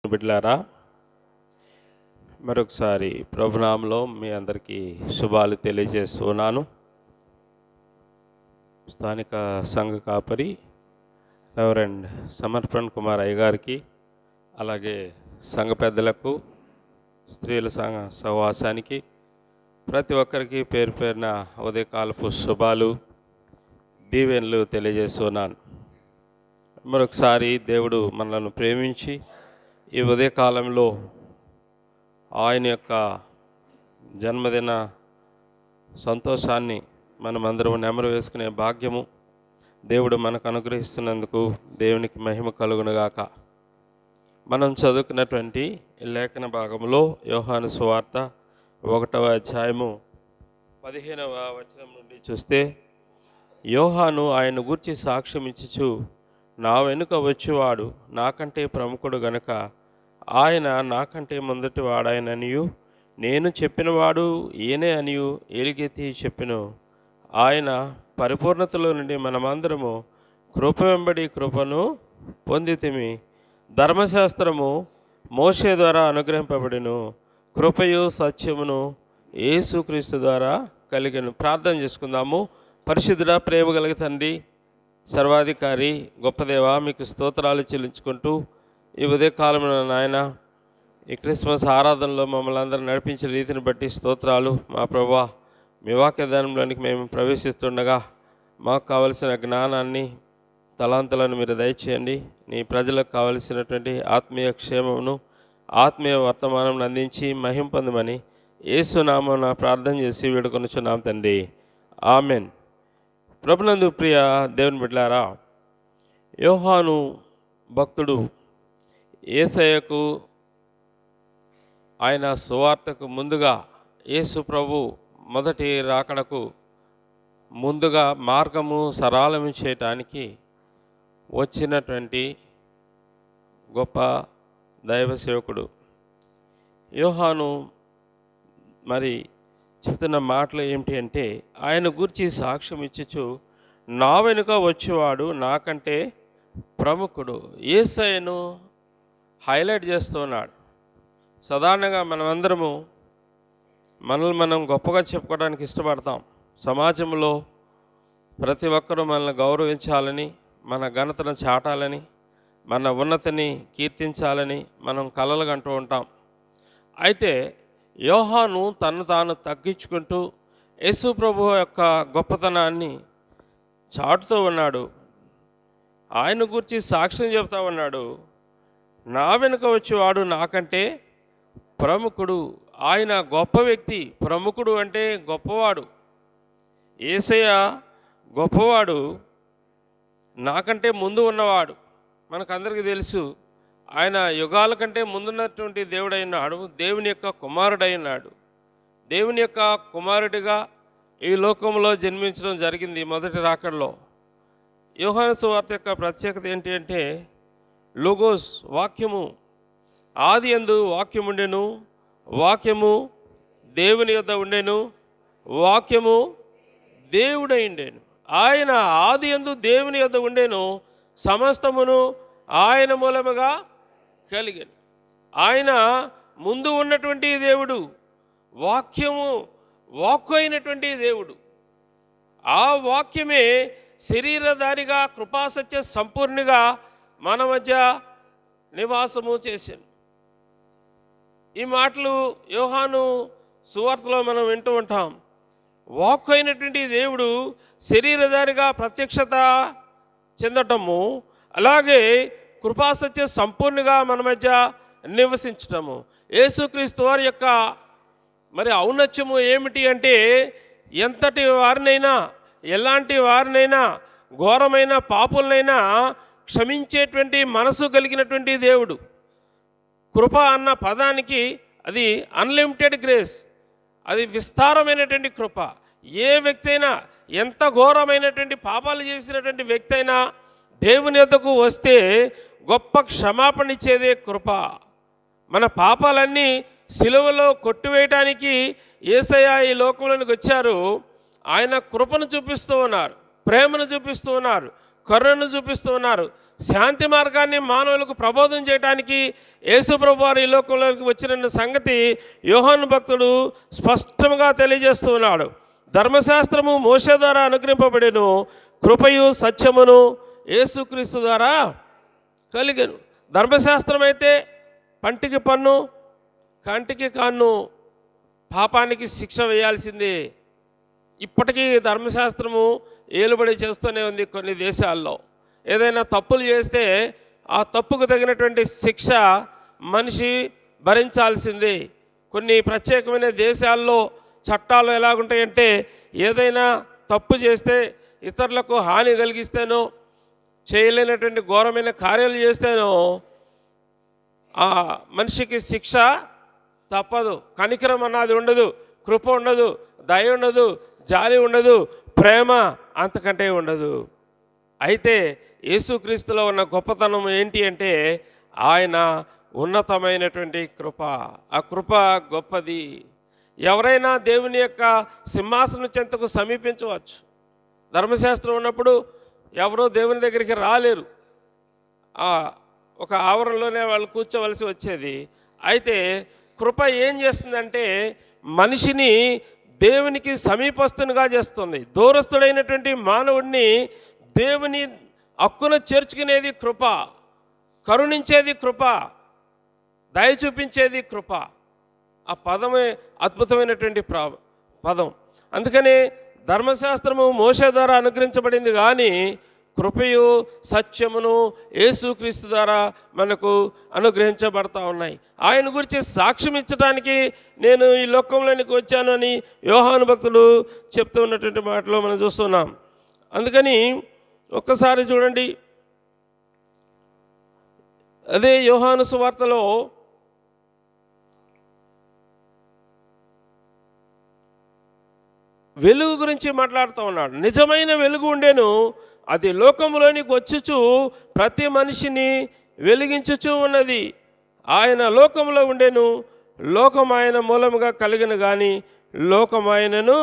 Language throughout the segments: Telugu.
బిడ్డలారా, మరొకసారి ప్రభునామంలో మీ అందరికీ శుభాలు తెలియజేస్తున్నాను. స్థానిక సంఘ కాపరి రెవరెండ్ సమర్పణ్ కుమార్ అయ్య గారికి, అలాగే సంఘ పెద్దలకు, స్త్రీల సంఘ సహవాసానికి ప్రతి ఒక్కరికి పేరు పేరున ఉదయకాలపు శుభాలు, దీవెనలు తెలియజేస్తున్నాను. మరొకసారి దేవుడు మనలను ప్రేమించి ఈ ఉదయకాలంలో ఆయన యొక్క జన్మదిన సంతోషాన్ని మనమందరం నెమరు వేసుకునే భాగ్యము దేవుడు మనకు అనుగ్రహిస్తున్నందుకు దేవునికి మహిమ కలుగునుగాక. మనం చదువుకున్నటువంటి లేఖన భాగంలో యోహాను సువార్త 1వ అధ్యాయము 15వ వచనం నుండి చూస్తే, యోహాను ఆయన గూర్చి సాక్ష్యం ఇచ్చుచు, నా వెనుక వచ్చేవాడు నాకంటే ప్రముఖుడు గనుక ఆయన నాకంటే ముందటి వాడాయననియు, నేను చెప్పినవాడు ఈయనే అనియు ఎలుగెత్తి చెప్పెను. ఆయన పరిపూర్ణతలో నుండి మనమందరము కృప వెంబడి కృపను పొందితిమి. ధర్మశాస్త్రము మోషే ద్వారా అనుగ్రహింపబడిను, కృపయు సత్యమును యేసుక్రీస్తు ద్వారా కలిగెను. ప్రార్థన చేసుకుందాము. పరిశుద్ధుడా, ప్రేమ కలిగి తండ్రి, సర్వాధికారి గొప్ప దేవా, మీకు స్తోత్రాలు చెల్లించుకుంటూ ఈ ఉదయకాలంలో నాయన ఈ క్రిస్మస్ ఆరాధనలో మమ్మల్ని అందరూ నడిపించిన రీతిని బట్టి స్తోత్రాలు. మా ప్రభువా, మీ వాక్యదానంలోనికి మేము ప్రవేశిస్తుండగా మాకు కావలసిన జ్ఞానాన్ని, తలాంతులను మీరు దయచేయండి. నీ ప్రజలకు కావలసినటువంటి ఆత్మీయ క్షేమమును, ఆత్మీయ వర్తమానం అందించి మహిమ పొందమని యేసునామమున ప్రార్థన చేసి వేడుకొనుచున్నాం తండ్రి, ఆమెన్. ప్రభునందు ప్రియ దేవుని బిడ్డలారా, యోహాను భక్తుడు యేసయ్యకు, ఆయన సువార్తకు ముందుగా, యేసు ప్రభు మొదటి రాకడకు ముందుగా మార్గము సరళము చేయటానికి వచ్చినటువంటి గొప్ప దైవ సేవకుడు. యోహాను మరి చెప్తున్న మాటలు ఏమిటి అంటే, ఆయన గురించి సాక్ష్యం ఇచ్చుచు, నా వెనుక వచ్చేవాడు నాకంటే ప్రముఖుడు. యేసయ్యను హైలైట్ చేస్తున్నాడు. సాధారణంగా మనమందరము మనల్ని మనం గొప్పగా చెప్పుకోవడానికి ఇష్టపడతాం. సమాజంలో ప్రతి ఒక్కరూ మనల్ని గౌరవించాలని, మన ఘనతను చాటాలని, మన ఉన్నతిని కీర్తించాలని మనం కలలు కంటూ ఉంటాం. అయితే యోహాను తను తాను తగ్గించుకుంటూ యేసు ప్రభువు యొక్క గొప్పతనాన్ని చాటుతూ ఉన్నాడు. ఆయన గురించి సాక్ష్యం చెబుతూ ఉన్నాడు. నా వెనుక వచ్చేవాడు నాకంటే ప్రముఖుడు. ఆయన గొప్ప వ్యక్తి. ప్రముఖుడు అంటే గొప్పవాడు. యేసయ్య గొప్పవాడు, నాకంటే ముందు ఉన్నవాడు. మనకందరికీ తెలుసు, ఆయన యుగాల కంటే ముందున్నటువంటి దేవుడైనాడు, దేవుని యొక్క కుమారుడైనాడు. దేవుని యొక్క కుమారుడిగా ఈ లోకంలో జన్మించడం జరిగింది మొదటి రాకడలో. యోహాను సువార్త యొక్క ప్రత్యేకత ఏంటి అంటే, లోగోస్, వాక్యము. ఆది యందు వాక్యము ఉండెను, వాక్యము దేవుని యొద్ద ఉండెను, వాక్యము దేవుడై ఉండెను. ఆయన ఆది యందు దేవుని యొద్ద ఉండెను, సమస్తమును ఆయన మూలముగా కలిగెను. ఆయన ముందు ఉన్నటువంటి దేవుడు, వాక్యము వాక్కు అయినటువంటి దేవుడు. ఆ వాక్యమే శరీరధారిగా కృపాసత్య సంపూర్ణిగా మన మధ్య నివాసము చేశాను. ఈ మాటలు యోహాను సువార్తలో మనం వింటూ ఉంటాం. వాక్కు అయినటువంటి దేవుడు శరీరధారిగా ప్రత్యక్షత చెందటము, అలాగే కృపాసత్య సంపూర్ణంగా మన మధ్య నివసించటము. యేసుక్రీస్తు వారి యొక్క మరి ఔన్నత్యము ఏమిటి అంటే, ఎంతటి వారినైనా, ఎలాంటి వారినైనా, ఘోరమైన పాపులనైనా క్షమించేటువంటి మనసు కలిగినటువంటి దేవుడు. కృప అన్న పదానికి అది అన్లిమిటెడ్ గ్రేస్, అది విస్తారమైనటువంటి కృప. ఏ వ్యక్తి అయినా, ఎంత ఘోరమైనటువంటి పాపాలు చేసినటువంటి వ్యక్తి అయినా దేవుని యొద్దకు వస్తే గొప్ప క్షమాపణ ఇచ్చేదే కృప. మన పాపాలన్నీ సిలువలో కొట్టివేయటానికి యేసయ్య ఈ లోకంలోనికి వచ్చారు. ఆయన కృపను చూపిస్తూ ఉన్నారు, ప్రేమను చూపిస్తూ ఉన్నారు, కరుణను చూపిస్తూ ఉన్నారు, శాంతి మార్గాన్ని మానవులకు ప్రబోధం చేయడానికి యేసు ప్రభు వారు ఈ లోకంలోకి వచ్చిన సంగతి యోహాను భక్తుడు స్పష్టంగా తెలియజేస్తూ ఉన్నాడు. ధర్మశాస్త్రము మోషే ద్వారా అనుగ్రహింపబడెను, కృపయు సత్యమును యేసుక్రీస్తు ద్వారా కలిగెను. ధర్మశాస్త్రం అయితే పంటికి పన్ను, కంటికి కన్ను, పాపానికి శిక్ష వేయాల్సిందే. ఇప్పటికీ ధర్మశాస్త్రము ఏలుబడి చేస్తూనే ఉంది. కొన్ని దేశాల్లో ఏదైనా తప్పులు చేస్తే ఆ తప్పుకు తగినటువంటి శిక్ష మనిషి భరించాల్సిందే. కొన్ని ప్రత్యేకమైన దేశాల్లో చట్టాలు ఎలాగుంటాయంటే, ఏదైనా తప్పు చేస్తే, ఇతరులకు హాని కలిగిస్తేనో, చేయలేనటువంటి ఘోరమైన కార్యాలు చేస్తేనో ఆ మనిషికి శిక్ష తప్పదు. కనికరం అన్నది ఉండదు, కృప ఉండదు, దయ ఉండదు, జాలి ఉండదు, ప్రేమ అంతకంటే ఉండదు. అయితే యేసుక్రీస్తులో ఉన్న గొప్పతనం ఏంటి అంటే, ఆయన ఉన్నతమైనటువంటి కృప. ఆ కృప గొప్పది. ఎవరైనా దేవుని యొక్క సింహాసనం చెంతకు సమీపించవచ్చు. ధర్మశాస్త్రం ఉన్నప్పుడు ఎవరో దేవుని దగ్గరికి రాలేరు, ఒక ఆవరణలోనే వాళ్ళు కూర్చోవలసి వచ్చేది. అయితే కృప ఏం చేస్తుందంటే, మనిషిని దేవునికి సమీపస్తునిగా చేస్తుంది. దూరస్తుడైనటువంటి మానవుడిని దేవుని హక్కున చేర్చుకునేది కృప, కరుణించేది కృప, దయ చూపించేది కృప. ఆ పదమే అద్భుతమైనటువంటి పదం. అందుకని ధర్మశాస్త్రము మోషే ద్వారా అనుగ్రహించబడింది, కానీ కృపయు సత్యమును యేసుక్రీస్తు ద్వారా మనకు అనుగ్రహించబడతా ఉన్నాయి. ఆయన గురించి సాక్ష్యం ఇచ్చడానికి నేను ఈ లోకంలోనికి వచ్చాను అని యోహాను భక్తుడు చెప్తూ ఉన్నటువంటి మాటలో మనం చూస్తున్నాం. అందుకని ఒక్కసారి చూడండి, అదే యోహాను సువార్తలో వెలుగు గురించి మాట్లాడుతూ ఉన్నాడు. నిజమైన వెలుగు ఉండేను, అది లోకంలోనికి వచ్చుచు ప్రతి మనిషిని వెలిగించుచూ ఉన్నది. ఆయన లోకంలో ఉండేను, లోకం ఆయన మూలముగా కలిగిన కానీ లోకం ఆయనను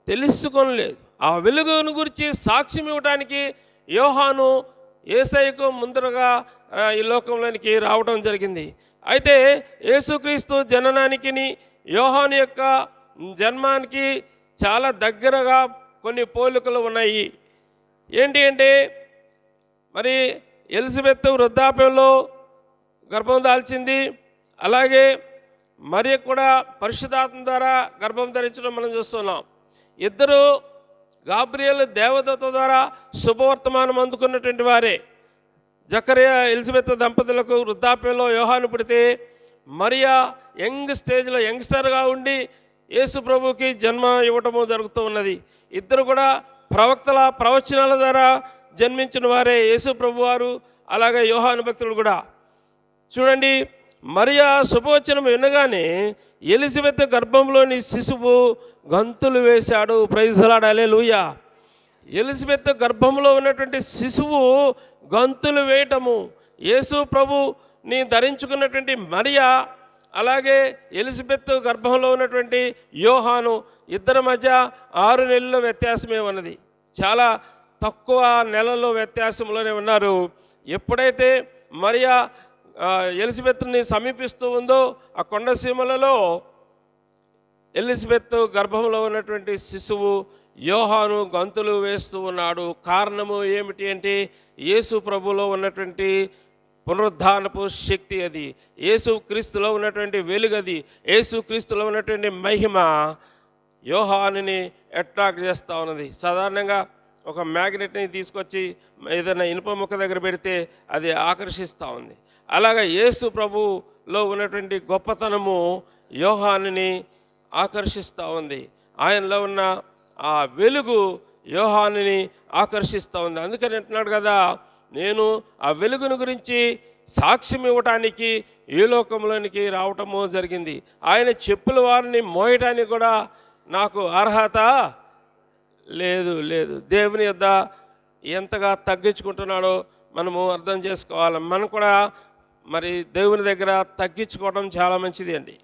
తెలుసుకొనలేదు. ఆ వెలుగును గురించి సాక్ష్యం ఇవ్వడానికి యోహాను యేసయ్యకు ముందరగా ఈ లోకంలోనికి రావడం జరిగింది. అయితే యేసుక్రీస్తు జననానికి యోహాను యొక్క జన్మానికి చాలా దగ్గరగా కొన్ని పోలికలు ఉన్నాయి. ఏంటి అంటే, మరి ఎలిజబెత్ వృద్ధాప్యంలో గర్భం దాల్చింది, అలాగే మరి కూడా పరిశుద్ధాత్మ ద్వారా గర్భం ధరించడం మనం చూస్తున్నాం. ఇద్దరు గాబ్రియల్ దేవదూత ద్వారా శుభవర్తమానం అందుకున్నటువంటి వారే. జకరియా ఎలిజబెత్ దంపతులకు వృద్ధాప్యంలో యోహాను పుడితే, మరియా యంగ్ స్టేజ్లో యంగ్స్టర్గా ఉండి యేసు ప్రభుకి జన్మ ఇవ్వటము జరుగుతూ ఉన్నది. ఇద్దరు కూడా ప్రవక్తల ప్రవచనాల ద్వారా జన్మించిన వారే, యేసు ప్రభు వారు అలాగే యోహాను భక్తులు కూడా. చూడండి, మరియా శుభవచనం వినగానే ఎలిజబెత్ గర్భంలోని శిశువు గంతులు వేశాడు. ప్రైజ్ లార్డ్, హల్లెలూయా. ఎలిజబెత్ గర్భంలో ఉన్నటువంటి శిశువు గంతులు వేయటము, యేసు ప్రభుని ధరించుకున్నటువంటి మరియా అలాగే ఎలిజబెత్ గర్భంలో ఉన్నటువంటి యోహాను ఇద్దరి మధ్య 6 నెలల వ్యత్యాసమే ఉన్నది. చాలా తక్కువ నెలల్లో వ్యత్యాసంలోనే ఉన్నారు. ఎప్పుడైతే మరియా ఎలిజబెత్ని సమీపిస్తూ ఉందో, ఆ కొండసీమలలో ఎలిజబెత్ గర్భంలో ఉన్నటువంటి శిశువు యోహాను గంతులు వేస్తూ ఉన్నాడు. కారణము ఏమిటి అంటే, యేసు ప్రభులో ఉన్నటువంటి పునరుద్ధానపు శక్తి అది, యేసు క్రీస్తులో ఉన్నటువంటి వెలుగది, యేసు క్రీస్తులో ఉన్నటువంటి మహిమ యోహానుని అట్రాక్ట్ చేస్తూ ఉన్నది. సాధారణంగా ఒక మ్యాగ్నెట్ని తీసుకొచ్చి ఏదైనా ఇనుప ముక్క దగ్గర పెడితే అది ఆకర్షిస్తూ ఉంది. అలాగా యేసు ప్రభులో ఉన్నటువంటి గొప్పతనము యోహానుని ఆకర్షిస్తూ ఉంది. ఆయనలో ఉన్న ఆ వెలుగు యోహానుని ఆకర్షిస్తూ ఉంది. అందుకని అంటున్నాడు కదా, నేను ఆ వెలుగును గురించి సాక్ష్యం ఇవ్వటానికి ఈ లోకంలోనికి రావటము జరిగింది. ఆయన చెప్పుల వారిని మోయటానికి కూడా నాకు అర్హత లేదు. దేవుని యొద్ద ఎంతగా తగ్గించుకుంటున్నాడో మనము అర్థం చేసుకోవాలి. మనం కూడా మరి దేవుని దగ్గర తగ్గించుకోవడం చాలా మంచిది అండి.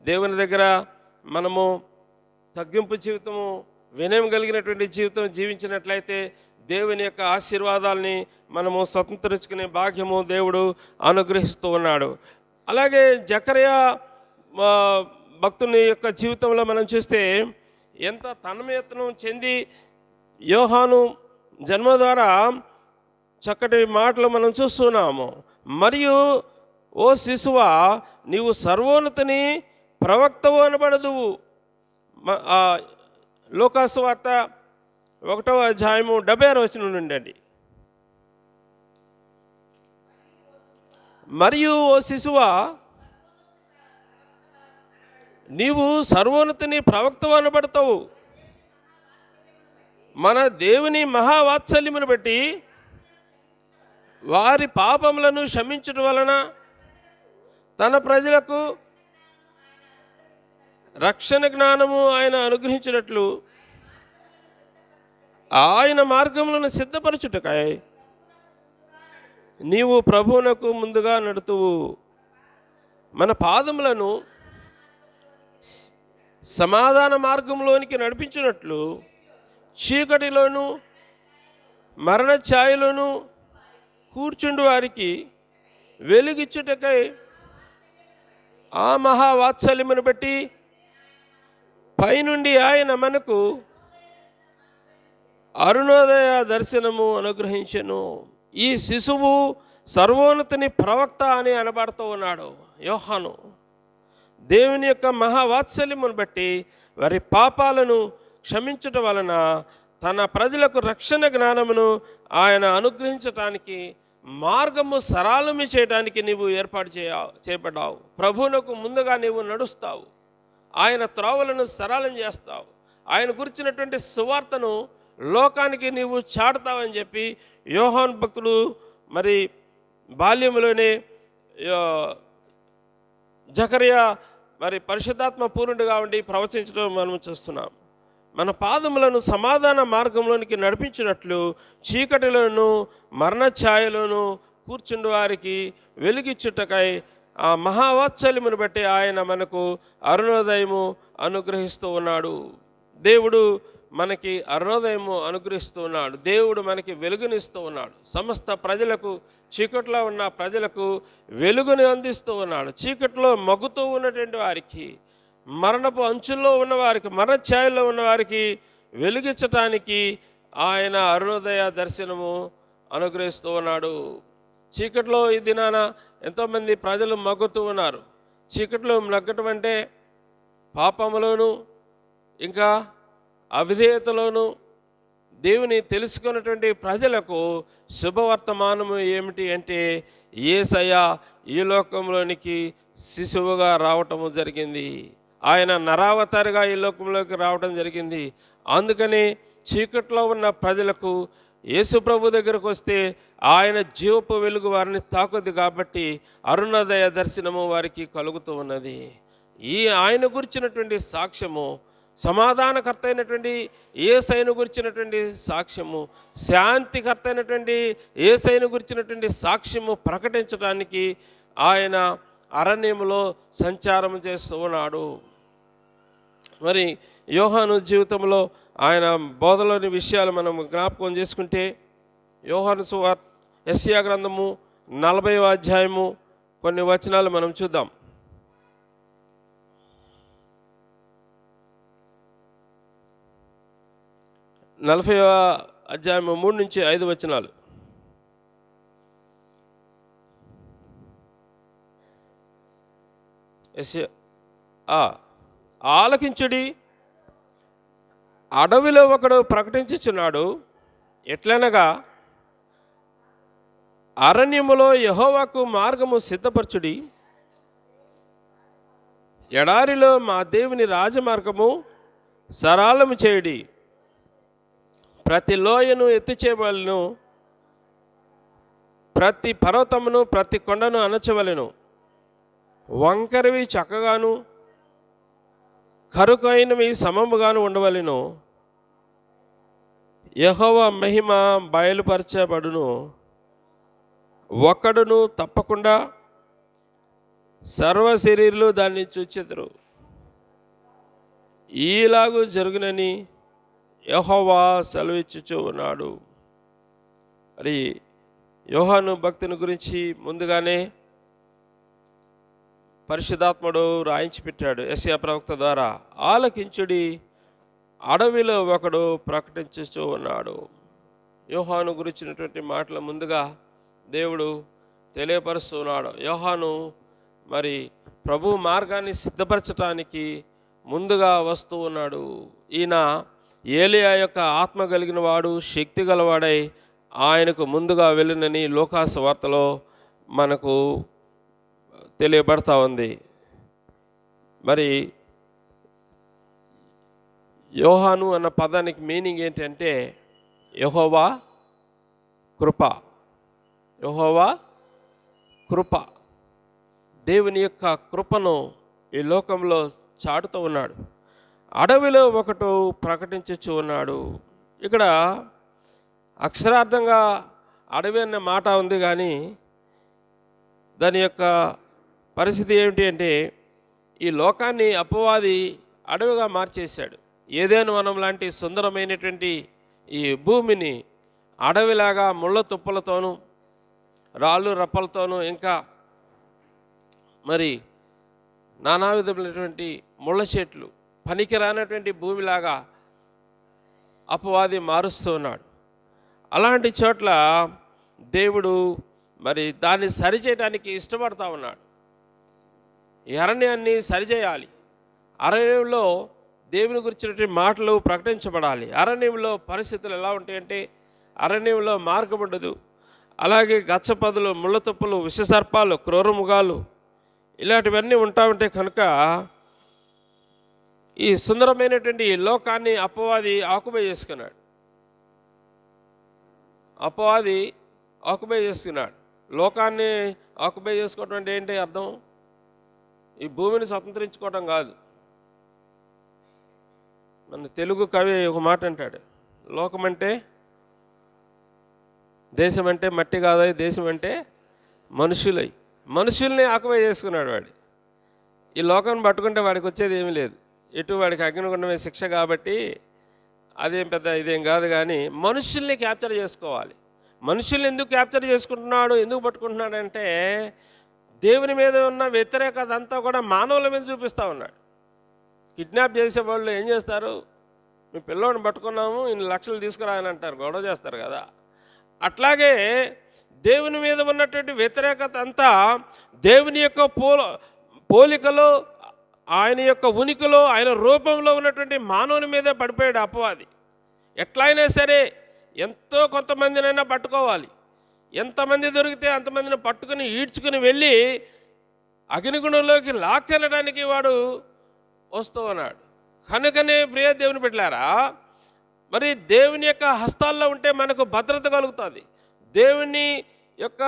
దేవుని దగ్గర మనము తగ్గింపు జీవితము, వినయం కలిగినటువంటి జీవితం జీవించినట్లయితే దేవుని యొక్క ఆశీర్వాదాల్ని మనము స్వతంత్రించుకునే భాగ్యము దేవుడు అనుగ్రహిస్తూ ఉన్నాడు. అలాగే జకర్యా భక్తుని యొక్క జీవితంలో మనం చూస్తే ఎంత తన్మయత్నం చెంది యోహాను జన్మ ద్వారా చక్కటి మాటలు మనం చూస్తున్నాము. మరియు ఓ శిశువా, నీవు సర్వోన్నతిని ప్రవక్తవు అనబడదువు. లూకాసు వార్త 1వ అధ్యాయము 76వ వచనం నుండి అండి. మరియు ఓ శిశువా, నీవు సర్వోన్నతిని ప్రవక్తవు అనబడతావు. మన దేవుని మహావాత్సల్యమును బట్టి వారి పాపములను క్షమించడం వలన తన ప్రజలకు రక్షణ జ్ఞానము ఆయన అనుగ్రహించినట్లు ఆయన మార్గములను సిద్ధపరచుటకై నీవు ప్రభువునకు ముందుగా నడుతువు. మన పాదములను సమాధాన మార్గంలోనికి నడిపించినట్లు చీకటిలోను మరణ ఛాయలోను కూర్చుండు వారికి వెలుగిచ్చుటకై ఆ మహావాత్సల్యమును బట్టి పైనుండి ఆయన మనకు అరుణోదయ దర్శనము అనుగ్రహించెను. ఈ శిశువు సర్వోన్నతిని ప్రవక్త అని అనబడుతూ ఉన్నాడు యోహాను. దేవుని యొక్క మహావాత్సల్యమును బట్టి వారి పాపాలను క్షమించటం వలన తన ప్రజలకు రక్షణ జ్ఞానమును ఆయన అనుగ్రహించటానికి మార్గము సరళము చేయడానికి నీవు ఏర్పాటు చేయబడ్డావు. ప్రభువునకు ముందుగా నీవు నడుస్తావు, ఆయన త్రోవలను సరళం చేస్తావు, ఆయన గురించినటువంటి సువార్తను లోకానికి నీవు చాటుతావని చెప్పి యోహాను భక్తుడు మరి బాల్యంలోనే జకర్యా మరి పరిశుద్ధాత్మ పూర్ణుడిగా ఉండి ప్రవచించడం మనం చూస్తున్నాం. మన పాదములను సమాధాన మార్గంలోనికి నడిపించినట్లు చీకటిలోను మరణ ఛాయలోను కూర్చుండి వారికి వెలుగిచ్చుటకై ఆ మహావాత్సల్యమును బట్టి ఆయన మనకు అరుణోదయము అనుగ్రహిస్తూ ఉన్నాడు. దేవుడు మనకి అరుణోదయము అనుగ్రహిస్తూ ఉన్నాడు. దేవుడు మనకి వెలుగునిస్తూ ఉన్నాడు. సమస్త ప్రజలకు, చీకట్లో ఉన్న ప్రజలకు వెలుగుని అందిస్తూ ఉన్నాడు. చీకట్లో మగ్గుతూ ఉన్నటువంటి వారికి, మరణపు అంచుల్లో ఉన్నవారికి, మరణ ఛాయల్లో ఉన్నవారికి వెలుగించటానికి ఆయన అరుణోదయ దర్శనము అనుగ్రహిస్తూ ఉన్నాడు. చీకట్లో ఈ దినాన ఎంతోమంది ప్రజలు మగ్గుతూ ఉన్నారు. చీకట్లో మగ్గటం అంటే పాపములోను ఇంకా అవిధేయతలోను దేవుని తెలుసుకున్నటువంటి ప్రజలకు శుభవర్తమానము ఏమిటి అంటే యేసయ్య ఈ లోకంలోనికి శిశువుగా రావటము జరిగింది. ఆయన నరావతారిగా ఈ లోకంలోకి రావటం జరిగింది. అందుకని చీకట్లో ఉన్న ప్రజలకు యేసు ప్రభు దగ్గరకు వస్తే ఆయన జీవపు వెలుగు వారిని తాకుద్ది కాబట్టి అరుణోదయ దర్శనము వారికి కలుగుతూ ఉన్నది. ఈ ఆయన గురించినటువంటి సాక్ష్యము, సమాధానకర్త అయినటువంటి యేసయ్యను గురించినటువంటి సాక్ష్యము, శాంతికర్త అయినటువంటి యేసయ్యను గురించినటువంటి సాక్ష్యము ప్రకటించడానికి ఆయన అరణ్యములో సంచారం చేస్తూ ఉన్నాడు. మరి యోహాను జీవితంలో ఆయన బోధలోని విషయాలు మనం జ్ఞాపకం చేసుకుంటే యోహాను సువార్త యెషయా గ్రంథము 40వ అధ్యాయము కొన్ని వచనాలు మనం చూద్దాం. 40వ అధ్యాయము 3 నుంచి 5 వచనాలు. ఆలకించుడి, అడవిలో ఒకడు ప్రకటించుచున్నాడు, ఎట్లనగా అరణ్యములో యెహోవాకు మార్గము సిద్ధపరచుడి, ఎడారిలో మా దేవుని రాజమార్గము సరళము చేయుడి. ప్రతి లోయను ఎత్తు చేయవలెను, ప్రతి పర్వతమును ప్రతి కొండను అణచవలెను. వంకరవి చక్కగాను కరుకైనవి సమముగాను ఉండవలెను. యెహోవా మహిమ బయలుపరచబడును, ఒక్కడును తప్పకుండా సర్వ శరీరులు దాన్ని చూచెదరు. ఈలాగు జరుగునని యెహోవా సెలవిచ్చుచూ ఉన్నాడు. మరి యోహాను భక్తుని గురించి ముందుగానే పరిశుద్ధాత్ముడు రాయించి పెట్టాడు యెషయా ప్రవక్త ద్వారా. ఆలకించుడి, అడవిలో ఒకడు ప్రకటించుచూ ఉన్నాడు. యోహాను గురించినటువంటి మాటలు ముందుగా దేవుడు తెలియపరుస్తున్నాడు. యోహాను మరి ప్రభు మార్గాన్ని సిద్ధపరచటానికి ముందుగా వస్తూ ఉన్నాడు. ఈయన ఏలియా యొక్క ఆత్మ కలిగిన వాడు, శక్తి గలవాడై ఆయనకు ముందుగా వెళ్ళినని లోకాసు వార్తలో మనకు తెలియబడతా ఉంది. మరి యోహాను అన్న పదానికి మీనింగ్ ఏంటంటే యెహోవా కృప. యెహోవా కృప, దేవుని యొక్క కృపను ఈ లోకంలో చాటుతూ ఉన్నాడు. అడవిలో ఒకడు ప్రకటించుచు ఉన్నాడు. ఇక్కడ అక్షరార్థంగా అడవి అనే మాట ఉంది, కానీ దాని యొక్క పరిస్థితి ఏమిటి అంటే ఈ లోకాన్ని అపవాది అడవిగా మార్చేశాడు. ఏదైనా వనం లాంటి సుందరమైనటువంటి ఈ భూమిని అడవిలాగా ముళ్ళ తుప్పలతోనూ రాళ్ళు రప్పలతోనూ ఇంకా మరి నానా విధమైనటువంటి ముళ్ళ చెట్లు, పనికిరానటువంటి భూమిలాగా అపవాది మారుస్తూ ఉన్నాడు. అలాంటి చోట్ల దేవుడు మరి దాన్ని సరిచేయడానికి ఇష్టపడతా ఉన్నాడు. ఈ అరణ్యాన్ని సరిచేయాలి. అరణ్యంలో దేవుని గురించినటువంటి మాటలు ప్రకటించబడాలి. అరణ్యంలో పరిస్థితులు ఎలా ఉంటాయంటే అరణ్యంలో మార్గం ఉండదు. అలాగే గచ్చపదులు, ముళ్ళతుప్పులు, విషసర్పాలు, క్రూరముగాలు ఇలాంటివన్నీ ఉంటా ఉంటాయి. కనుక ఈ సుందరమైనటువంటి ఈ లోకాన్ని అపవాది ఆకుపై చేసుకున్నాడు. అపవాది ఆకుపై చేసుకున్నాడు. లోకాన్ని ఆకుపై చేసుకోవడం అంటే ఏంటి అర్థం? ఈ భూమిని స్వతంత్రించుకోవడం కాదు. మన తెలుగు కవి ఒక మాట అంటాడు, లోకం అంటే దేశం అంటే మట్టి కాదై, దేశం అంటే మనుషులై. మనుషుల్ని ఆకుపై చేసుకున్నాడు వాడు. ఈ లోకాన్ని పట్టుకుంటే వాడికి వచ్చేది ఏమీ లేదు. ఎటు వాడికి అగ్నిగుండమే శిక్ష కాబట్టి అదేం పెద్ద ఇదేం కాదు. కానీ మనుషుల్ని క్యాప్చర్ చేసుకోవాలి. మనుషుల్ని ఎందుకు క్యాప్చర్ చేసుకుంటున్నాడు, ఎందుకు పట్టుకుంటున్నాడంటే దేవుని మీద ఉన్న వ్యతిరేకత అంతా కూడా మానవుల మీద చూపిస్తూ ఉన్నాడు. కిడ్నాప్ చేసే వాళ్ళు ఏం చేస్తారు, మీ పిల్లోడిని పట్టుకున్నాము ఇన్ని లక్షలు తీసుకురాని అంటారు, గొడవ చేస్తారు కదా. అట్లాగే దేవుని మీద ఉన్నటువంటి వ్యతిరేకత అంతా దేవుని యొక్క పోలికలో, ఆయన యొక్క ఉనికిలో, ఆయన రూపంలో ఉన్నటువంటి మానవుని మీదే పడిపోయాడు అపవాది. ఎట్లయినా సరే ఎంతో కొంతమందినైనా పట్టుకోవాలి. ఎంతమంది దొరికితే అంతమందిని పట్టుకుని ఈడ్చుకుని వెళ్ళి అగ్నిగుండంలోకి లాక్కెళ్ళడానికి వాడు వస్తూ ఉన్నాడు. కనుకనే ప్రియ దేవుని బిడ్డలారా, మరి దేవుని యొక్క హస్తాల్లో ఉంటే మనకు భద్రత కలుగుతుంది. దేవుని యొక్క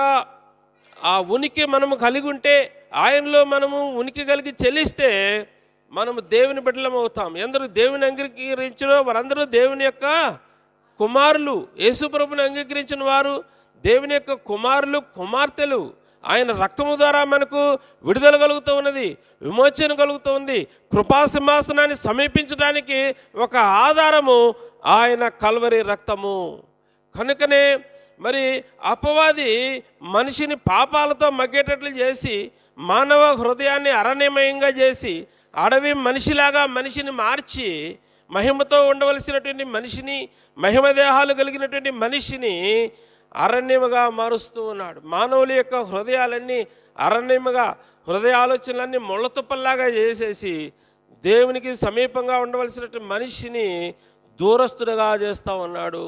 ఆ ఉనికి మనము కలిగి ఉంటే, ఆయనలో మనము ఉనికి కలిగి చెల్లిస్తే మనము దేవుని బిడ్డలం అవుతాం. ఎందరూ దేవుని అంగీకరించినో వారందరూ దేవుని యొక్క కుమారులు. యేసు ప్రభుని అంగీకరించిన వారు దేవుని యొక్క కుమారులు, కుమార్తెలు. ఆయన రక్తము ద్వారా మనకు విడుదల కలుగుతూ ఉన్నది, విమోచన కలుగుతూ ఉంది. కృపాసింహాసనాన్ని సమీపించడానికి ఒక ఆధారము ఆయన కల్వరి రక్తము. కనుకనే మరి అపవాది మనిషిని పాపాలతో మగ్గేటట్లు చేసి, మానవ హృదయాన్ని అరణ్యమయంగా చేసి, అడవి మనిషిలాగా మనిషిని మార్చి, మహిమతో ఉండవలసినటువంటి మనిషిని, మహిమ దేహాలు కలిగినటువంటి మనిషిని అరణ్యముగా మారుస్తూ ఉన్నాడు. మానవుల యొక్క హృదయాలన్నీ అరణ్యముగా, హృదయ ఆలోచనలన్నీ ముళ్ళతుప్పల్లాగా చేసేసి దేవునికి సమీపంగా ఉండవలసినటువంటి మనిషిని దూరస్తుడుగా చేస్తూ ఉన్నాడు.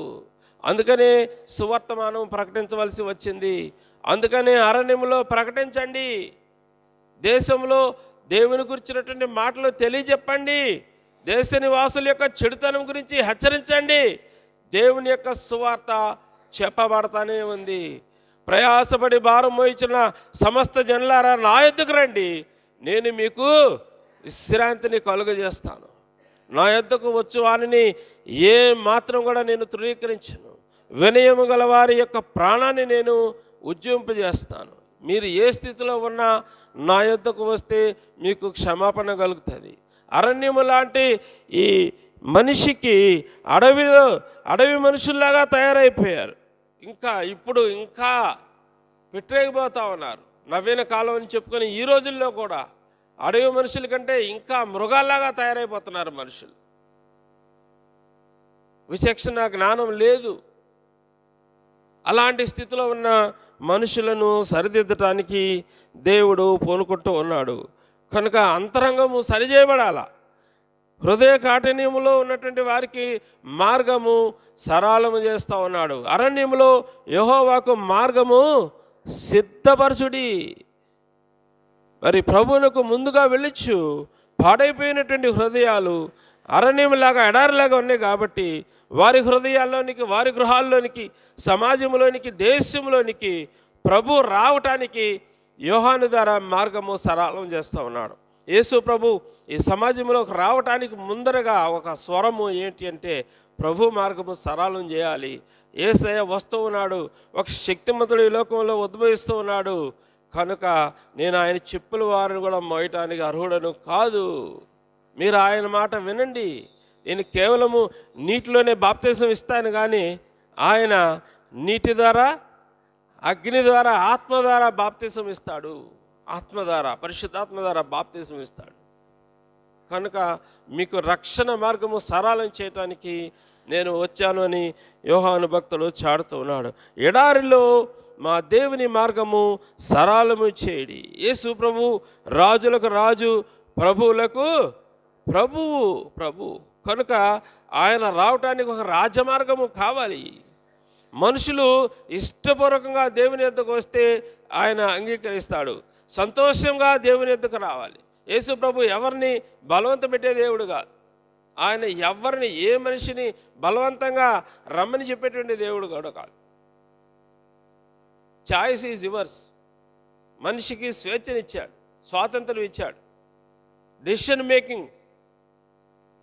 అందుకనే సువర్తమానం ప్రకటించవలసి వచ్చింది. అందుకనే అరణ్యములో ప్రకటించండి, దేశంలో దేవుని గురించినటువంటి మాటలు తెలియజెప్పండి, దేశ నివాసుల యొక్క చెడుతనం గురించి హెచ్చరించండి. దేవుని యొక్క సువార్త చెప్పబడతానే ఉంది. ప్రయాసపడి భారం మోయించిన సమస్త జనులారా నా యొద్దకు రండి, నేను మీకు విశ్రాంతిని కలుగజేస్తాను. నా యొద్దకు వచ్చు వారిని ఏ మాత్రం కూడా నేను తృణీకరించను. వినయము గల వారి యొక్క ప్రాణాన్ని నేను ఉజ్జింపజేస్తాను. మీరు ఏ స్థితిలో ఉన్నా నా యొద్దకు వస్తే మీకు క్షమాపణ కలుగుతుంది. అరణ్యము లాంటి ఈ మనిషికి అడవి మనుషుల్లాగా తయారైపోయారు. ఇంకా పెట్టరేగిపోతా ఉన్నారు. నవీన కాలం అని చెప్పుకొని ఈ రోజుల్లో కూడా అడవి మనుషుల కంటే ఇంకా మృగాల్లాగా తయారైపోతున్నారు మనుషులు. విచక్షణ జ్ఞానం లేదు. అలాంటి స్థితిలో ఉన్న మనుషులను సరిదిద్దటానికి దేవుడు పూనుకుంటూ ఉన్నాడు. కనుక అంతరంగము సరిచేయబడాల. హృదయ కాఠిన్యములో ఉన్నటువంటి వారికి మార్గము సరళము చేస్తూ ఉన్నాడు. అరణ్యములో యెహోవాకు మార్గము సిద్ధపరచుడి. మరి ప్రభువునకు ముందుగా వెళ్ళొచ్చు. పాడైపోయినటువంటి హృదయాలు అరణ్యంలాగా ఎడారిలాగా ఉన్నాయి కాబట్టి వారి హృదయాల్లోనికి, వారి గృహాల్లోనికి, సమాజంలోనికి, దేశంలోనికి ప్రభు రావటానికి యోహాను ద్వారా మార్గము సరళం చేస్తూ ఉన్నాడు. యేసు ప్రభు ఈ సమాజంలోకి రావటానికి ముందరగా ఒక స్వరము ఏంటి అంటే ప్రభు మార్గము సరళం చేయాలి. యేసయ్య వస్తూ ఉన్నాడు. ఒక శక్తిమంతుడు ఈ లోకంలో ఉద్భవిస్తూ ఉన్నాడు. కనుక నేను ఆయన చెప్పుల వారిని కూడా మోయటానికి అర్హుడను కాదు. మీరు ఆయన మాట వినండి. నేను కేవలము నీటిలోనే బాప్తిసం ఇస్తాను, కానీ ఆయన నీటి ద్వారా, అగ్ని ద్వారా, ఆత్మ ద్వారా బాప్తిసం ఇస్తాడు. ఆత్మ ద్వారా, పరిశుద్ధాత్మ ద్వారా బాప్తిసం ఇస్తాడు. కనుక మీకు రక్షణ మార్గము సరళం చేయటానికి నేను వచ్చాను అని యోహాను భక్తుడు చాడుతూ ఉన్నాడు. ఎడారిలో మా దేవుని మార్గము సరళము చేయడి. యేసు ప్రభు రాజులకు రాజు, ప్రభువులకు ప్రభు. కనుక ఆయన రావటానికి ఒక రాజమార్గము కావాలి. మనుషులు ఇష్టపూర్వకంగా దేవుని యొద్దకు వస్తే ఆయన అంగీకరిస్తాడు. సంతోషంగా దేవుని యొద్దకు రావాలి. యేసు ప్రభు ఎవరిని బలవంత పెట్టే దేవుడు కాదు. ఆయన ఎవరిని, ఏ మనిషిని బలవంతంగా రమ్మని చెప్పేటువంటి దేవుడు కూడా కాదు. Choice is yours. మనిషికి స్వేచ్ఛనిచ్చాడు, స్వాతంత్రం ఇచ్చాడు, డెసిషన్ మేకింగ్,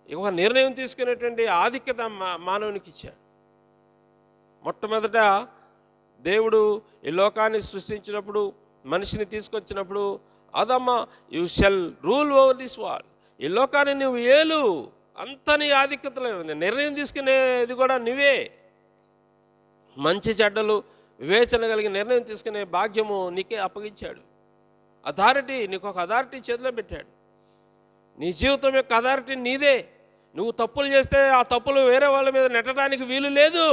ఒక నిర్ణయం తీసుకునేటువంటి ఆధిక్యత మానవునికి ఇచ్చాడు. మొట్టమొదట దేవుడు ఈ లోకాన్ని సృష్టించినప్పుడు, మనిషిని తీసుకొచ్చినప్పుడు, అదమ్మా you shall rule over this world, ఈ లోకాన్ని నువ్వు ఏలు, అంత నీ ఆధిక్యతలో ఉంది. నిర్ణయం తీసుకునేది కూడా నువ్వే. మంచి చెడ్డలు వివేచన కలిగి నిర్ణయం తీసుకునే భాగ్యము నీకే అప్పగించాడు. అథారిటీ, నీకు ఒక అథారిటీ చేతిలో పెట్టాడు. నీ జీవితం యొక్క అథారిటీ నీదే. నువ్వు తప్పులు చేస్తే ఆ తప్పులు వేరే వాళ్ళ మీద నెట్టడానికి వీలు లేదు.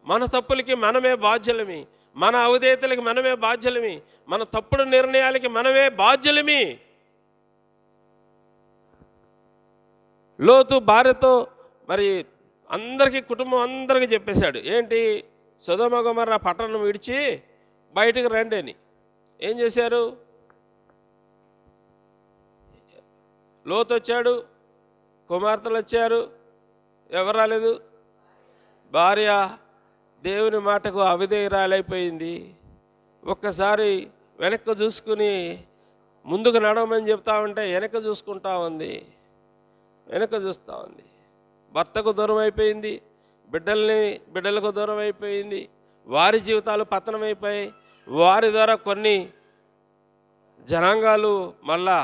మన తప్పులకి మనమే బాధ్యులమి, మన అవిధేయతలకి మనమే బాధ్యులమి, మన తప్పుడు నిర్ణయాలకి మనమే బాధ్యులమి. లోతు భార్యతో మరి అందరికీ, కుటుంబం అందరికీ చెప్పేశాడు. ఏంటి, సొదొమ గొమొర్రా పట్టణం విడిచి బయటికి రండి అని. ఏం చేశారు? లోతు వచ్చాడు, కుమార్తెలు వచ్చారు, ఎవరు రాలేదు? భార్య దేవుని మాటకు అవిధేయురాలైపోయింది. ఒక్కసారి వెనక్కి చూసుకుని ముందుకు నడవమని చెప్తా ఉంటే వెనక్కి చూసుకుంటా ఉంది. భర్తకు దూరం అయిపోయింది, బిడ్డలకు దూరం అయిపోయింది. వారి జీవితాలు పతనమైపోయాయి. వారి ద్వారా కొన్ని జనాంగాలు మళ్ళా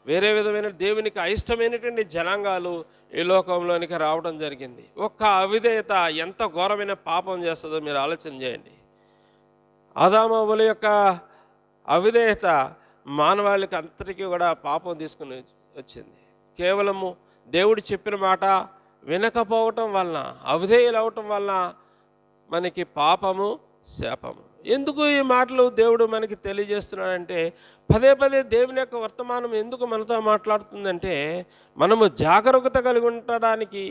వేరే విధమైన దేవునికి అయిష్టమైనటువంటి జనాంగాలు ఈ లోకంలోనికి రావడం జరిగింది. ఒక్క అవిధేయత ఎంత ఘోరమైన పాపం చేస్తుందో మీరు ఆలోచన చేయండి. ఆదామవ్వల యొక్క అవిధేయత మానవాళికి అంతటికీ కూడా పాపం తీసుకుని వచ్చింది. కేవలము దేవుడు చెప్పిన మాట వినకపోవటం వలన, అవిధేయులు అవటం వలన మనకి పాపము, శాపము. ఎందుకు ఈ మాటలు దేవుడు మనకి తెలియజేస్తున్నాడంటే, పదే పదే దేవుని యొక్క వర్తమానం ఎందుకు మనతో మాట్లాడుతుందంటే, మనము జాగరూకత కలిగి ఉండటానికి,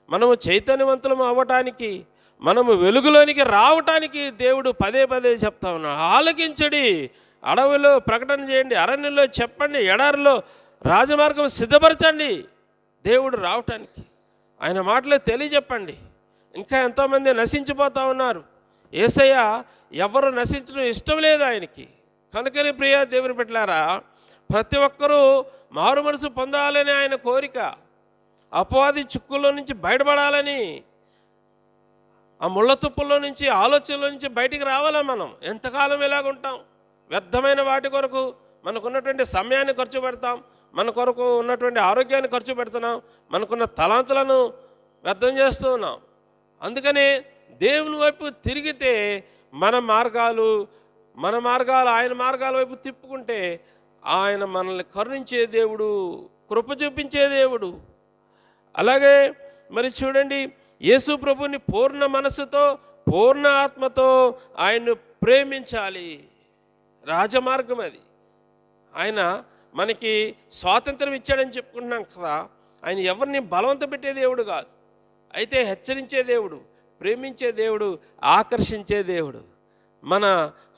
మనము చైతన్యవంతులము అవ్వటానికి, మనము వెలుగులోనికి రావటానికి దేవుడు పదే పదే చెప్తా ఉన్నాడు. ఆలకించడి, అడవిలో ప్రకటన చేయండి, అరణ్యంలో చెప్పండి, ఎడారిలో రాజమార్గం సిద్ధపరచండి. దేవుడు రావటానికి ఆయన మాటలే తెలియజెప్పండి. ఇంకా ఎంతోమంది నశించిపోతూ ఉన్నారు. యేసయ్య ఎవరు నశించడం ఇష్టం లేదు ఆయనకి. కనుకని ప్రియ దేవుని బిడ్డలారా, ప్రతి ఒక్కరూ మారు మనసు పొందాలని ఆయన కోరిక. అపవాది చిక్కుల్లో నుంచి బయటపడాలని, ఆ ముళ్ళ తుప్పుల్లో నుంచి, ఆలోచనల నుంచి బయటికి రావాలా. మనం ఎంతకాలం ఇలాగుంటాం? వ్యర్థమైన వాటి కొరకు మనకున్నటువంటి సమయాన్ని ఖర్చు పెడతాం, మన కొరకు ఉన్నటువంటి ఆరోగ్యాన్ని ఖర్చు పెడుతున్నాం, మనకున్న తలాంతులను వ్యర్థం చేస్తూ ఉన్నాం. అందుకని దేవుని వైపు తిరిగితే మన మార్గాలు ఆయన మార్గాల వైపు తిప్పుకుంటే ఆయన మనల్ని కరుణించే దేవుడు, కృప చూపించే దేవుడు. అలాగే మరి చూడండి, యేసు ప్రభుని పూర్ణ మనసుతో పూర్ణ ఆత్మతో ఆయన్ను ప్రేమించాలి. రాజమార్గం అది. ఆయన మనకి స్వాతంత్రం ఇచ్చాడని చెప్పుకుంటున్నాం కదా. ఆయన ఎవరిని బలవంత పెట్టే దేవుడు కాదు, అయితే హెచ్చరించే దేవుడు, ప్రేమించే దేవుడు, ఆకర్షించే దేవుడు. మన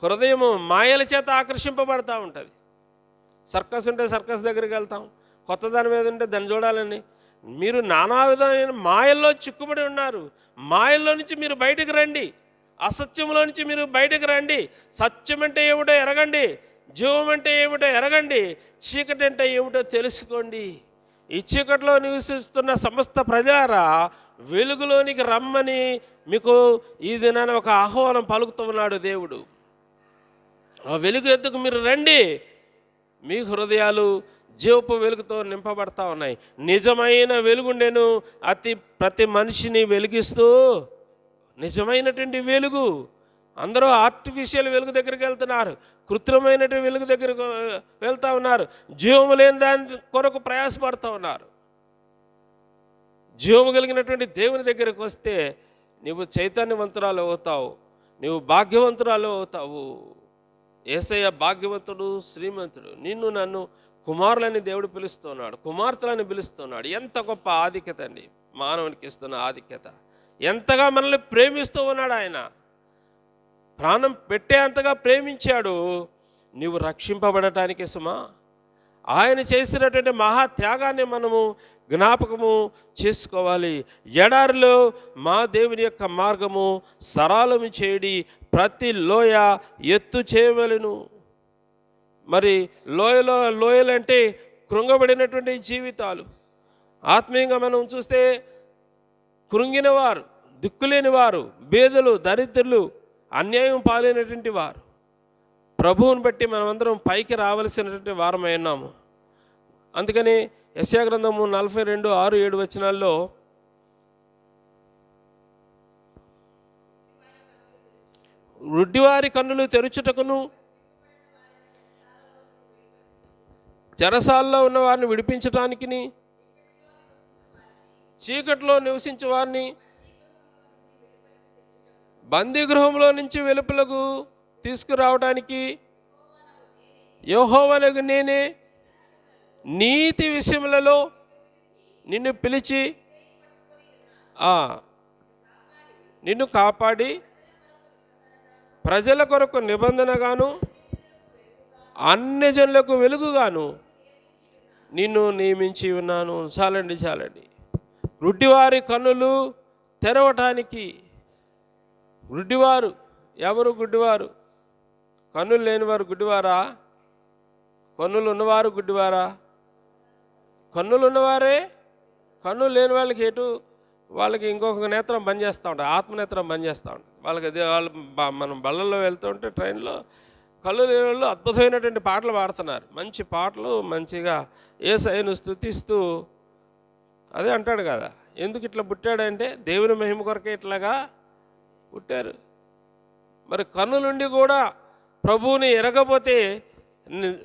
హృదయము మాయల చేత ఆకర్షింపబడతా ఉంటుంది. సర్కస్ ఉంటే సర్కస్ దగ్గరికి వెళ్తాం, కొత్త దాని మీద ఉంటే దాన్ని చూడాలని. మీరు నానా విధమైన మాయల్లో చిక్కుబడి ఉన్నారు. మాయల్లో నుంచి మీరు బయటకు రండి, అసత్యంలో నుంచి మీరు బయటకు రండి. సత్యం అంటే ఏమిటో ఎరగండి, జీవం అంటే ఏమిటో ఎరగండి, చీకటి అంటే ఏమిటో తెలుసుకోండి. ఈ చీకటిలో నివసిస్తున్న సమస్త ప్రజలారా వెలుగులోనికి రమ్మని మీకు ఈ దినాన ఒక ఆహ్వానం పలుకుతూ ఉన్నాడు దేవుడు. ఆ వెలుగు ఎద్దుకు మీరు రండి, మీ హృదయాలు జీవపు వెలుగుతో నింపబడతా ఉన్నాయి. నిజమైన వెలుగుండెను ప్రతి మనిషిని వెలిగిస్తూ, నిజమైనటువంటి వెలుగు. అందరూ ఆర్టిఫిషియల్ వెలుగు దగ్గరికి వెళ్తున్నారు, కృత్రిమైనటువంటి వెలుగు దగ్గరకు వెళ్తూ ఉన్నారు. జీవము లేని దాని కొరకు ప్రయాసపడుతూ ఉన్నారు. జీవము కలిగినటువంటి దేవుని దగ్గరకు వస్తే నీవు చైతన్యవంతురాలు అవుతావు, నీవు భాగ్యవంతురాలు అవుతావు. యేసయ్య భాగ్యవంతుడు, శ్రీమంతుడు. నిన్ను నన్ను కుమారులని దేవుడు పిలుస్తున్నాడు, కుమార్తెలని పిలుస్తున్నాడు. ఎంత గొప్ప ఆధిక్యత అండి మానవునికి ఇస్తున్న ఆధిక్యత. ఎంతగా మనల్ని ప్రేమిస్తూ ఉన్నాడు ఆయన, ప్రాణం పెట్టే అంతగా ప్రేమించాడు. నీవు రక్షింపబడటానికి సుమా ఆయన చేసినటువంటి మహాత్యాగాన్ని మనము జ్ఞాపకము చేసుకోవాలి. ఎడారిలో మా దేవుని యొక్క మార్గము సరళము చేయడి, ప్రతి లోయ ఎత్తు చేయవలెను. మరి లోయలంటే కృంగబడినటువంటి జీవితాలు. ఆత్మీయంగా మనం చూస్తే కృంగినవారు, దిక్కులేని వారు, బేదలు, దరిద్రులు, అన్యాయం పాలైనటువంటి వారు. ప్రభువుని బట్టి మనమందరం పైకి రావలసినటువంటి వారమై ఉన్నాము. అందుకని యెషయా గ్రంథము 42:6-7 వచనాల్లో గుడ్డివారి కన్నులు తెరుచుటకును, చెరసాల్లో ఉన్న వారిని విడిపించటానికి, చీకట్లో నివసించే వారిని బందీగృహంలో నుంచి వెలుపలకు తీసుకురావడానికి యెహోవానగు నేనే నీతి విషయములలో నిన్ను పిలిచి నిన్ను కాపాడి ప్రజల కొరకు నిబంధనగాను అన్యజనులకు వెలుగుగాను నిన్ను నియమించి ఉన్నాను. చాలండి. గుడ్డివారి కన్నులు తెరవటానికి. గుడ్డివారు ఎవరు? గుడ్డివారు. కన్నులు లేనివారు గుడ్డివారా? కన్నులు ఉన్నవారు గుడ్డివారా? కన్నులు ఉన్నవారే. కన్నులు లేని వాళ్ళకి వాళ్ళకి ఇంకొక నేత్రం బంద్ చేస్తూ ఉంటాయి, ఆత్మనేత్రం బంద్ చేస్తూ ఉంటాయి. వాళ్ళు మనం బళ్ళల్లో వెళ్తూ ఉంటే ట్రైన్లో కళ్ళు లేని వాళ్ళు అద్భుతమైనటువంటి పాటలు పాడుతున్నారు, మంచి పాటలు, మంచిగా యేసయ్యను స్తుతిస్తూ. అదే అంటాడు కదా, ఎందుకు ఇట్లా పుట్టాడంటే దేవుని మహిమ కొరకే ఇట్లాగా పుట్టారు. మరి కన్నులుండి కూడా ప్రభువుని ఎరగపోతే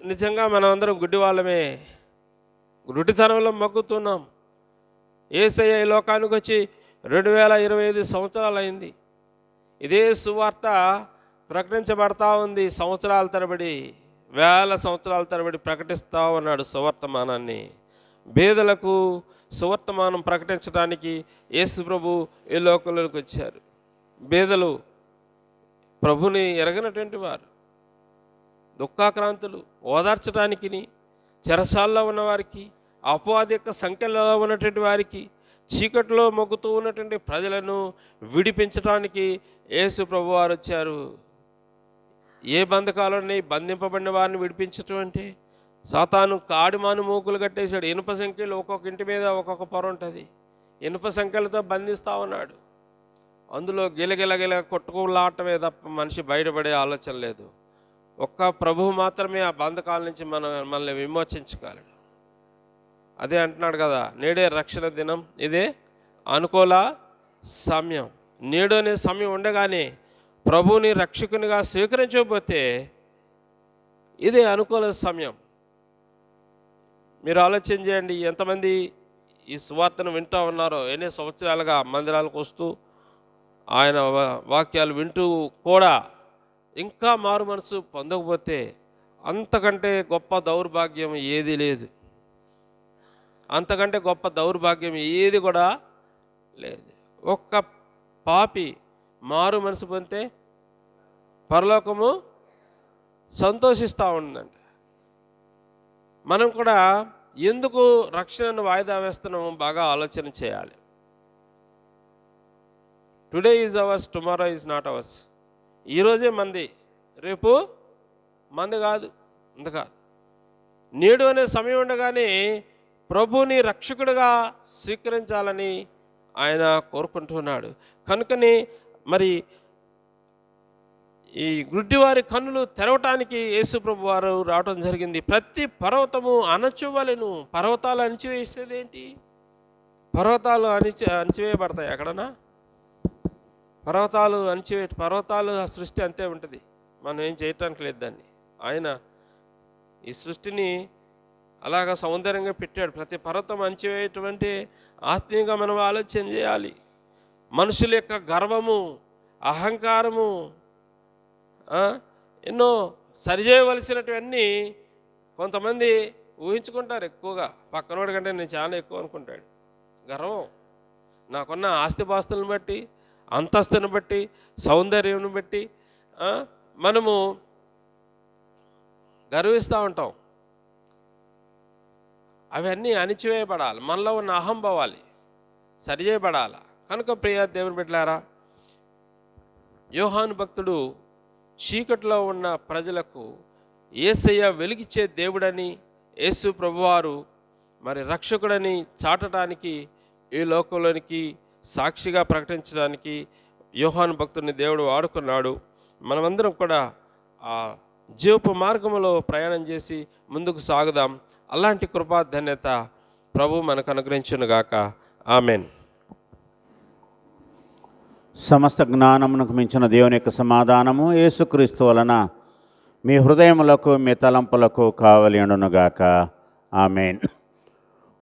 నిజంగా మనం అందరం గుడ్డి వాళ్ళమే, గుడ్డితనంలో మగ్గుతున్నాం. యేసయ్య ఈ లోకానికి వచ్చి 2025 సంవత్సరాలు అయింది. ఇదే సువార్త ప్రకటించబడతా ఉంది. సంవత్సరాల తరబడి, వేల సంవత్సరాల తరబడి ప్రకటిస్తూ ఉన్నాడు సువర్తమానాన్ని. బేదలకు సువర్తమానం ప్రకటించడానికి యేసు ప్రభు ఈ లోకంలోకి వచ్చారు. బేదలు, ప్రభుని ఎరగనటువంటి వారు, దుఃఖాక్రాంతులు ఓదార్చడానికి, చెరసాల్లో ఉన్నవారికి, అపవాది యొక్క సంఖ్యలో ఉన్నటువంటి వారికి, చీకట్లో మొగ్గుతూ ఉన్నటువంటి ప్రజలను విడిపించడానికి యేసు ప్రభు వారు వచ్చారు. ఏ బంధకాలని బంధింపబడిన వారిని విడిపించటం అంటే, సాతాను కాడిమాను మూకులు కట్టేశాడు. ఇనుప సంఖ్యలు ఒక్కొక్క ఇంటి మీద ఒక్కొక్క పొర ఉంటుంది, ఇనుప సంఖ్యలతో బంధిస్తూ ఉన్నాడు. అందులో గిలగిలగిల కొట్టుకులాటమే తప్ప మనిషి బయటపడే ఆలోచన లేదు. ఒక్క ప్రభువు మాత్రమే ఆ బంధకాల నుంచి మనల్ని విమోచించగలడు. అదే అంటున్నాడు కదా, నేడే రక్షణ దినం, ఇదే అనుకూల సమయం. నేడు అనే సమయం ఉండగానే ప్రభువుని రక్షకునిగా స్వీకరించకపోతే ఇదే అనుకూల సమయం. మీరు ఆలోచన చేయండి, ఎంతమంది ఈ సువార్తను వింటూ ఉన్నారో, ఎన్ని సంవత్సరాలుగా మందిరాలకు వస్తూ ఆయన వాక్యాలు వింటూ కూడా ఇంకా మారు మనసు పొందకపోతే అంతకంటే గొప్ప దౌర్భాగ్యం ఏది లేదు. అంతకంటే గొప్ప దౌర్భాగ్యం ఏది కూడా లేదు. ఒక్క పాపి మారు మనసు పొందితే పరలోకము సంతోషిస్తూ ఉందంట. మనం కూడా ఎందుకు రక్షణను వాయిదా వేస్తున్నాము బాగా ఆలోచన చేయాలి. Today is ours, tomorrow is not hours. ఈరోజే మంది, రేపు మంది కాదు. అందుక నేడు అనే సమయం ఉండగానే ప్రభుని రక్షకుడిగా స్వీకరించాలని ఆయన కోరుకుంటున్నాడు. కనుకని మరి ఈ గుడ్డివారి కన్నులు తెరవటానికి యేసు ప్రభు వారు రావడం జరిగింది. ప్రతి పర్వతము అణచువలెను. పర్వతాలు అణిచివేసేది ఏంటి? పర్వతాలు అణిచివేయబడతాయి ఎక్కడన్నా? పర్వతాలు ఆ సృష్టి అంతే ఉంటుంది, మనం ఏం చేయటానికి లేదు దాన్ని. ఆయన ఈ సృష్టిని అలాగా సౌందర్యంగా పెట్టాడు. ప్రతి పర్వతం అణిచివేయటువంటి ఆత్మీయంగా మనం ఆలోచన చేయాలి. మనుషుల యొక్క గర్వము, అహంకారము, ఎన్నో సరిచేయవలసినటువన్నీ కొంతమంది ఊహించుకుంటారు. ఎక్కువగా పక్కనోడి కంటే నేను చాలా ఎక్కువ అనుకుంటాడు. గర్వం, నాకున్న ఆస్తిపాస్తులను బట్టి, అంతస్తుని బట్టి, సౌందర్యం బట్టి మనము గర్విస్తూ ఉంటాం. అవన్నీ అణిచివేయబడాలి. మనలో ఉన్న అహంభావాలు సరిచేయబడాలి. కనుక ప్రియ దేవుని బిడ్డలారా, యోహాను భక్తుడు చీకట్లో ఉన్న ప్రజలకు యేసయ్య వెలిగిచ్చే దేవుడని, యేసు ప్రభువారు మరి రక్షకుడని చాటడానికి, ఈ లోకంలోనికి సాక్షిగా ప్రకటించడానికి యోహాను భక్తుడిని దేవుడు వాడుకున్నాడు. మనమందరం కూడా ఆ జీవపు మార్గంలో ప్రయాణం చేసి ముందుకు సాగుదాం. అలాంటి కృపా ధన్యత ప్రభు మనకు అనుగ్రహించునుగాక. ఆమెన్. సమస్త జ్ఞానమునకు మించిన దేవుని యొక్క సమాధానము యేసుక్రీస్తు వలన మీ హృదయములకు, మీ తలంపులకు కావలి ఉండునుగాక. ఆమెన్.